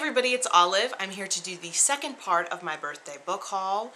everybody, it's Olive. I'm here to do the second part of my birthday book haul.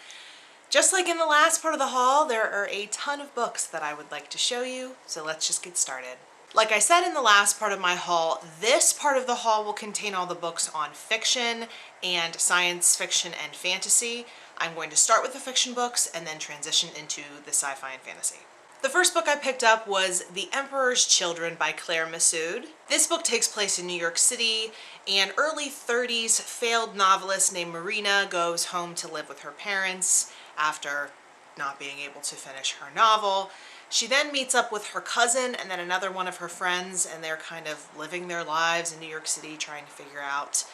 Just like in the last part of the haul, there are a ton of books that I would like to show you, so let's just get started. Like I said in the last part of my haul, this part of the haul will contain all the books on fiction and science fiction and fantasy. I'm going to start with the fiction books and then transition into the sci-fi and fantasy. The first book I picked up was The Emperor's Children by Claire Massoud. This book takes place in New York City. An early 30s failed novelist named Marina goes home to live with her parents after not being able to finish her novel. She then meets up with her cousin and then another one of her friends, and they're kind of living their lives in New York City trying to figure out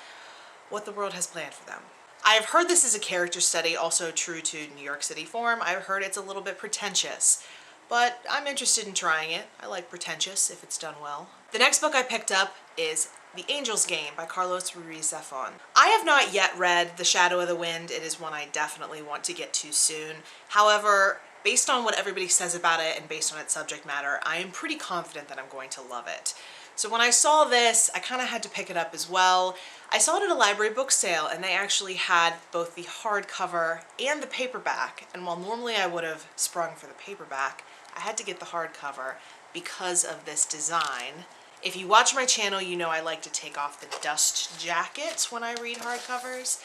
what the world has planned for them. I've heard this is a character study, also true to New York City form. I've heard it's a little bit pretentious, but I'm interested in trying it. I like pretentious if it's done well. The next book I picked up is The Angel's Game by Carlos Ruiz Zafón. I have not yet read The Shadow of the Wind. It is one I definitely want to get to soon. However, based on what everybody says about it and based on its subject matter, I am pretty confident that I'm going to love it. So when I saw this, I kind of had to pick it up as well. I saw it at a library book sale and they actually had both the hardcover and the paperback. And while normally I would have sprung for the paperback, I had to get the hardcover because of this design. If you watch my channel, you know I like to take off the dust jackets when I read hardcovers.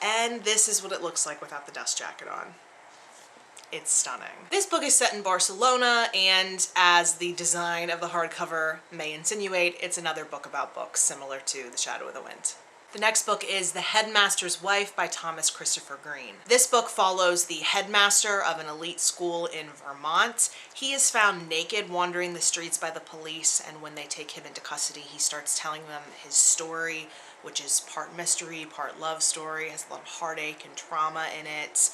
And this is what it looks like without the dust jacket on. It's stunning. This book is set in Barcelona, and as the design of the hardcover may insinuate, it's another book about books similar to The Shadow of the Wind. The next book is The Headmaster's Wife by Thomas Christopher Green. This book follows the headmaster of an elite school in Vermont. He is found naked wandering the streets by the police, and when they take him into custody, he starts telling them his story, which is part mystery, part love story, has a lot of heartache and trauma in it.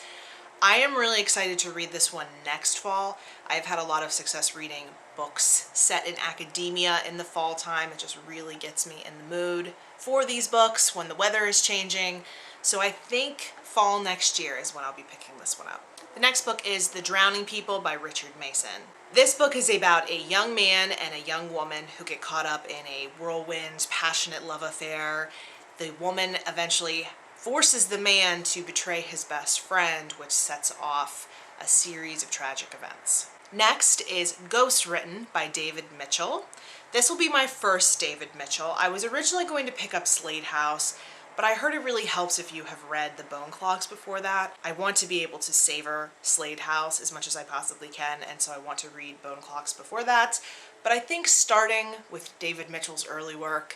I am really excited to read this one next fall. I've had a lot of success reading books set in academia in the fall time. It just really gets me in the mood for these books when the weather is changing. So I think fall next year is when I'll be picking this one up. The next book is The Drowning People by Richard Mason. This book is about a young man and a young woman who get caught up in a whirlwind, passionate love affair. The woman eventually forces the man to betray his best friend, which sets off a series of tragic events. Next is Ghost Written by David Mitchell. This will be my first David Mitchell. I was originally going to pick up Slade House, but I heard it really helps if you have read The Bone Clocks before that. I want to be able to savor Slade House as much as I possibly can, and so I want to read Bone Clocks before that. But I think starting with David Mitchell's early work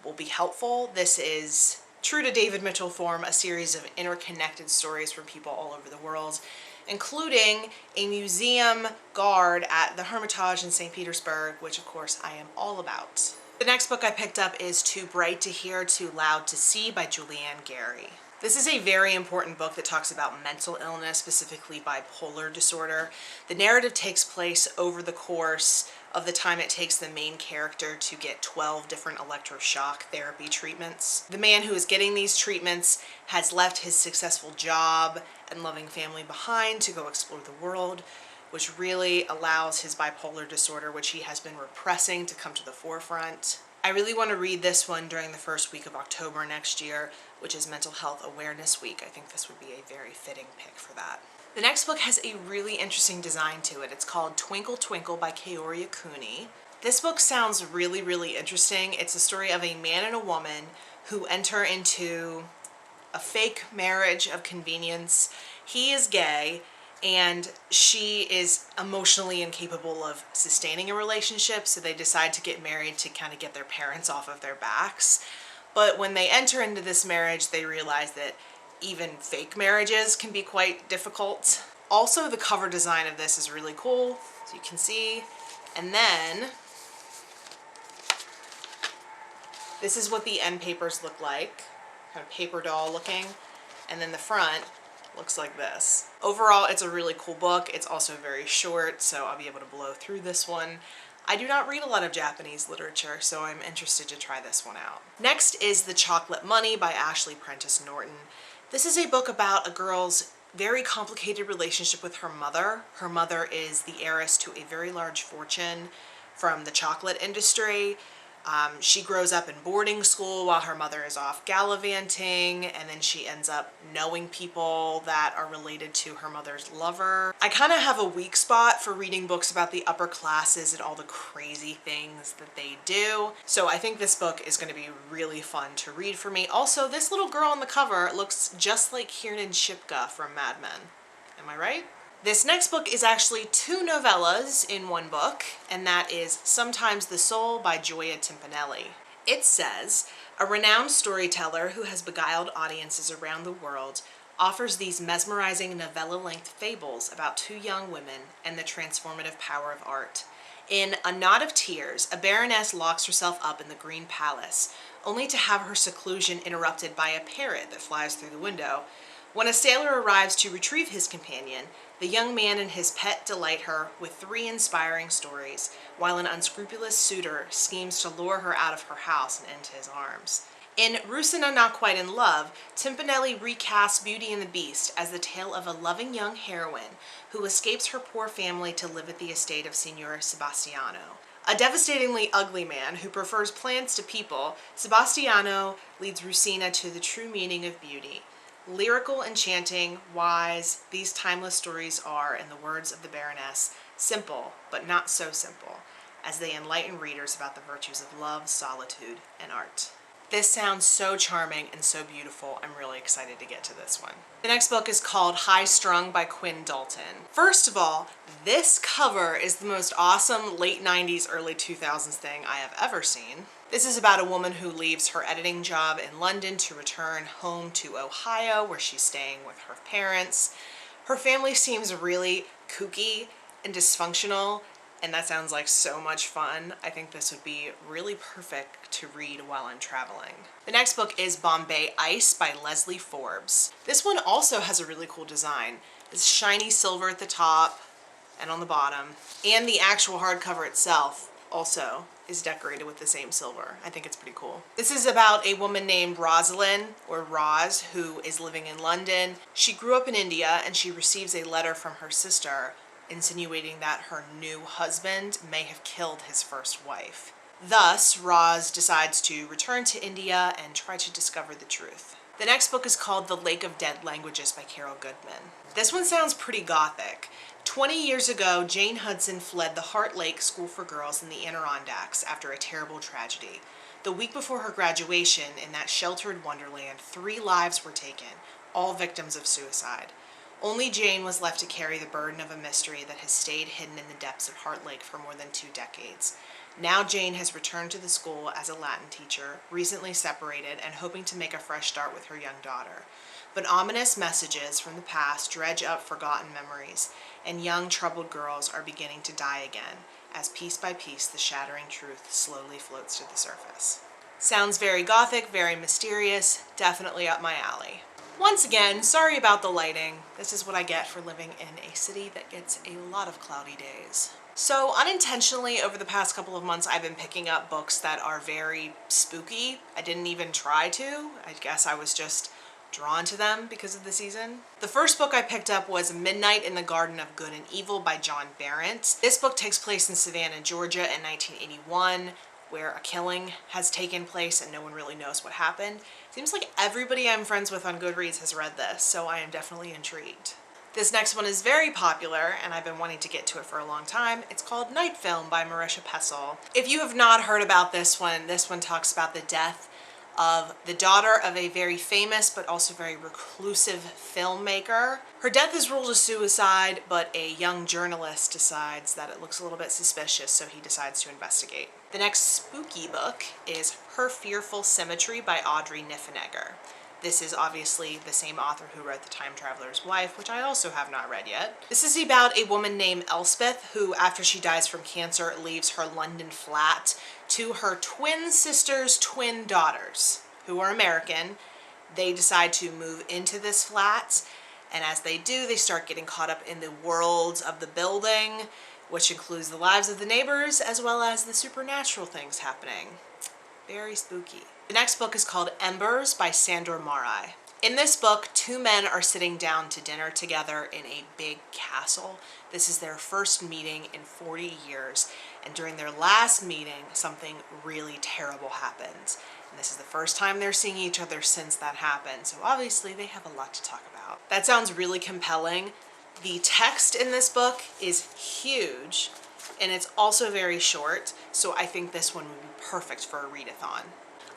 will be helpful. This is, true to David Mitchell form, a series of interconnected stories from people all over the world, including a museum guard at the Hermitage in St. Petersburg, which of course I am all about. The next book I picked up is Too Bright to Hear, Too Loud to See by Julianne Gary. This is a very important book that talks about mental illness, specifically bipolar disorder. The narrative takes place over the course of the time it takes the main character to get 12 different electroshock therapy treatments. The man who is getting these treatments has left his successful job and loving family behind to go explore the world, which really allows his bipolar disorder, which he has been repressing, to come to the forefront. I really want to read this one during the first week of October next year, which is Mental Health Awareness Week. I think this would be a very fitting pick for that. The next book has a really interesting design to it. It's called Twinkle Twinkle by Kaori Cooney. This book sounds really, really interesting. It's a story of a man and a woman who enter into a fake marriage of convenience. He is gay and she is emotionally incapable of sustaining a relationship, so they decide to get married to kind of get their parents off of their backs. But when they enter into this marriage, they realize that even fake marriages can be quite difficult. Also, the cover design of this is really cool, as you can see. And then this is what the end papers look like, kind of paper doll looking. And then the front looks like this. Overall, it's a really cool book. It's also very short, so I'll be able to blow through this one. I do not read a lot of Japanese literature, so I'm interested to try this one out. Next is The Chocolate Money by Ashley Prentice Norton. This is a book about a girl's very complicated relationship with her mother. Her mother is the heiress to a very large fortune from the chocolate industry. She grows up in boarding school while her mother is off gallivanting, and then she ends up knowing people that are related to her mother's lover. I kind of have a weak spot for reading books about the upper classes and all the crazy things that they do. So I think this book is going to be really fun to read for me. Also, this little girl on the cover looks just like Kiernan Shipka from Mad Men. Am I right? This next book is actually 2 novellas in one book, and that is Sometimes the Soul by Gioia Timpanelli. It says, a renowned storyteller who has beguiled audiences around the world offers these mesmerizing novella-length fables about 2 young women and the transformative power of art. In A Knot of Tears, a baroness locks herself up in the Green Palace, only to have her seclusion interrupted by a parrot that flies through the window. When a sailor arrives to retrieve his companion, the young man and his pet delight her with 3 inspiring stories, while an unscrupulous suitor schemes to lure her out of her house and into his arms. In Rusina Not Quite in Love, Timpanelli recasts Beauty and the Beast as the tale of a loving young heroine who escapes her poor family to live at the estate of Signor Sebastiano. A devastatingly ugly man who prefers plants to people, Sebastiano leads Rusina to the true meaning of beauty. Lyrical, enchanting, wise, these timeless stories are, in the words of the Baroness, simple, but not so simple, as they enlighten readers about the virtues of love, solitude, and art. This sounds so charming and so beautiful. I'm really excited to get to this one. The next book is called Highstrung by Quinn Dalton. First of all, this cover is the most awesome late 90s, early 2000s thing I have ever seen. This is about a woman who leaves her editing job in London to return home to Ohio, where she's staying with her parents. Her family seems really kooky and dysfunctional, and that sounds like so much fun. I think this would be really perfect to read while I'm traveling. The next book is Bombay Ice by Leslie Forbes. This one also has a really cool design. It's shiny silver at the top and on the bottom, and the actual hardcover itself also is decorated with the same silver. I think it's pretty cool. This is about a woman named Rosalind, or Roz, who is living in London. She grew up in India, and she receives a letter from her sister insinuating that her new husband may have killed his first wife. Thus, Roz decides to return to India and try to discover the truth. The next book is called The Lake of Dead Languages by Carol Goodman. This one sounds pretty gothic. 20 years ago, Jane Hudson fled the Heart Lake School for Girls in the Adirondacks after a terrible tragedy. The week before her graduation, in that sheltered wonderland, 3 lives were taken, all victims of suicide. Only Jane was left to carry the burden of a mystery that has stayed hidden in the depths of Heart Lake for more than 2 decades. Now Jane has returned to the school as a Latin teacher, recently separated and hoping to make a fresh start with her young daughter. But ominous messages from the past dredge up forgotten memories, and young troubled girls are beginning to die again, as piece by piece the shattering truth slowly floats to the surface. Sounds very gothic, very mysterious, definitely up my alley. Once again, sorry about the lighting. This is what I get for living in a city that gets a lot of cloudy days. So unintentionally, over the past couple of months, I've been picking up books that are very spooky. I didn't even try to. I guess I was just drawn to them because of the season. The first book I picked up was Midnight in the Garden of Good and Evil by John Berendt. This book takes place in Savannah, Georgia in 1981, where a killing has taken place and no one really knows what happened. Seems like everybody I'm friends with on Goodreads has read this, so I am definitely intrigued. This next one is very popular, and I've been wanting to get to it for a long time. It's called Night Film by Marisha Pessl. If you have not heard about this one talks about the death of the daughter of a very famous but also very reclusive filmmaker. Her death is ruled a suicide, but a young journalist decides that it looks a little bit suspicious, so he decides to investigate. The next spooky book is Her Fearful Symmetry by Audrey Niffenegger. This is obviously the same author who wrote The Time Traveler's Wife, which I also have not read yet. This is about a woman named Elspeth who, after she dies from cancer, leaves her London flat to her twin sister's twin daughters, who are American. They decide to move into this flat, and as they do, they start getting caught up in the worlds of the building, which includes the lives of the neighbors as well as the supernatural things happening. Very spooky. The next book is called Embers by Sandor Marai. In this book, 2 men are sitting down to dinner together in a big castle. This is their first meeting in 40 years, and during their last meeting, something really terrible happens. And this is the first time they're seeing each other since that happened, so obviously they have a lot to talk about. That sounds really compelling. The text in this book is huge, and it's also very short, so I think this one would be perfect for a readathon.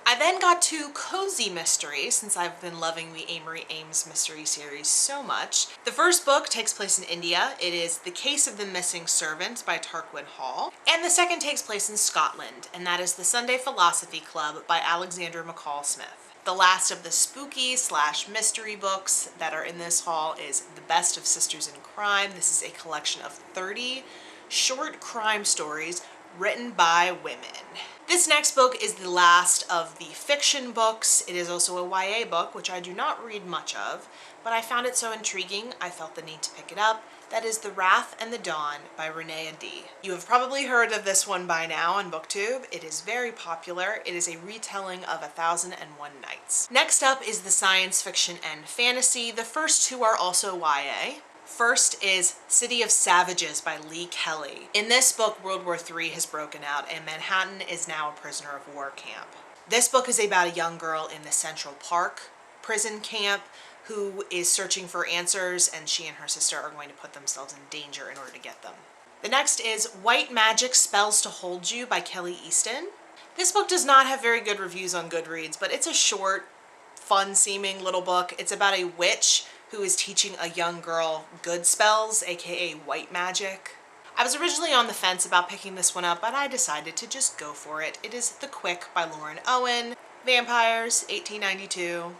I then got to cozy mysteries, since I've been loving the Amory Ames mystery series so much. The first book takes place in India. It is The Case of the Missing Servant by Tarquin Hall. And the second takes place in Scotland, and that is The Sunday Philosophy Club by Alexander McCall Smith. The last of the spooky/mystery books that are in this haul is The Best of Sisters in Crime. This is a collection of 30 short crime stories written by women. This next book is the last of the fiction books. It is also a YA book, which I do not read much of, but I found it so intriguing I felt the need to pick it up. That is The Wrath and the Dawn by Renee D. You have probably heard of this one by now on BookTube. It is very popular. It is a retelling of 1001 Nights. Next up is the science fiction and fantasy. The first two are also YA. First is City of Savages by Lee Kelly. In this book, World War III has broken out and Manhattan is now a prisoner of war camp. This book is about a young girl in the Central Park prison camp who is searching for answers, and she and her sister are going to put themselves in danger in order to get them. The next is White Magic Spells to Hold You by Kelly Easton. This book does not have very good reviews on Goodreads, but it's a short, fun-seeming little book. It's about a witch who is teaching a young girl good spells, aka white magic. I was originally on the fence about picking this one up, but I decided to just go for it. It is The Quick by Lauren Owen. Vampires, 1892.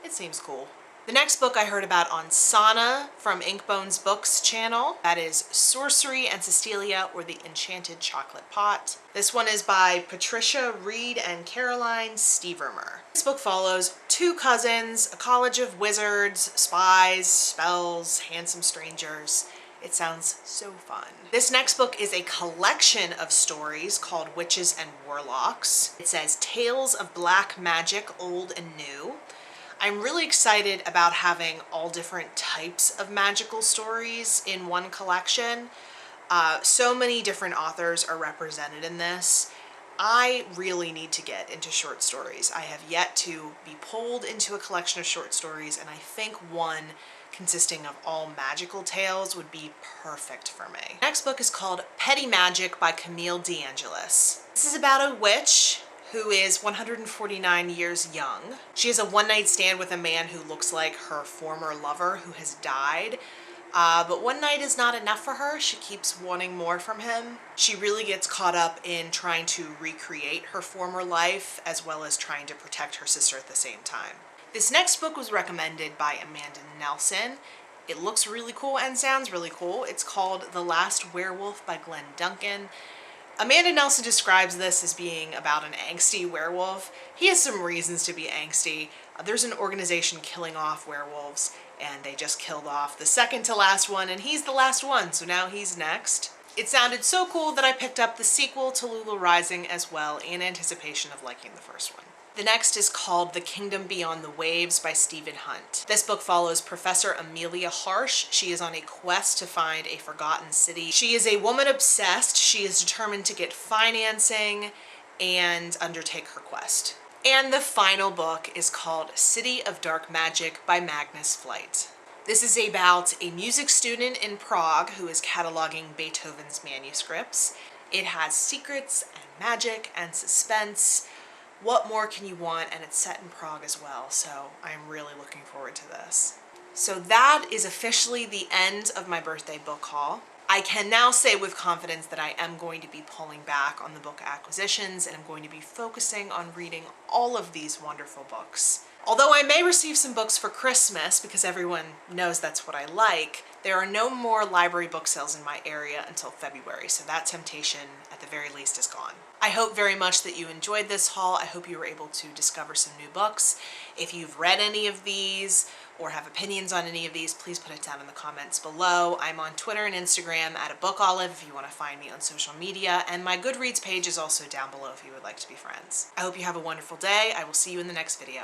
It seems cool. The next book I heard about on Sana from Inkbone's Books channel. That is Sorcery and Cecilia, or The Enchanted Chocolate Pot. This one is by Patricia Reed and Caroline Stevermer. This book follows two cousins, a college of wizards, spies, spells, handsome strangers. It sounds so fun. This next book is a collection of stories called Witches and Warlocks. It says Tales of Black Magic, Old and New. I'm really excited about having all different types of magical stories in one collection. So many different authors are represented in this. I really need to get into short stories. I have yet to be pulled into a collection of short stories, and I think one consisting of all magical tales would be perfect for me. Next book is called Petty Magic by Camille DeAngelis. This is about a witch who is 149 years young. She has a one-night stand with a man who looks like her former lover who has died. But one night is not enough for her. She keeps wanting more from him. She really gets caught up in trying to recreate her former life, as well as trying to protect her sister at the same time. This next book was recommended by Amanda Nelson. It looks really cool and sounds really cool. It's called The Last Werewolf by Glenn Duncan. Amanda Nelson describes this as being about an angsty werewolf. He has some reasons to be angsty. There's an organization killing off werewolves, and they just killed off the second to last one, and he's the last one, so now he's next. It sounded so cool that I picked up the sequel to Lulu Rising as well, in anticipation of liking the first one. The next is called The Kingdom Beyond the Waves by Stephen Hunt. This book follows Professor Amelia Harsh. She is on a quest to find a forgotten city. She is a woman obsessed. She is determined to get financing and undertake her quest. And the final book is called City of Dark Magic by Magnus Flight. This is about a music student in Prague who is cataloging Beethoven's manuscripts. It has secrets and magic and suspense. What more can you want? And it's set in Prague as well, so I'm really looking forward to this. So that is officially the end of my birthday book haul. I can now say with confidence that I am going to be pulling back on the book acquisitions, and I'm going to be focusing on reading all of these wonderful books. Although I may receive some books for Christmas, because everyone knows that's what I like, there are no more library book sales in my area until February, so that temptation, at the very least, is gone. I hope very much that you enjoyed this haul. I hope you were able to discover some new books. If you've read any of these or have opinions on any of these, please put it down in the comments below. I'm on Twitter and Instagram at @bookolive if you want to find me on social media, and my Goodreads page is also down below if you would like to be friends. I hope you have a wonderful day. I will see you in the next video.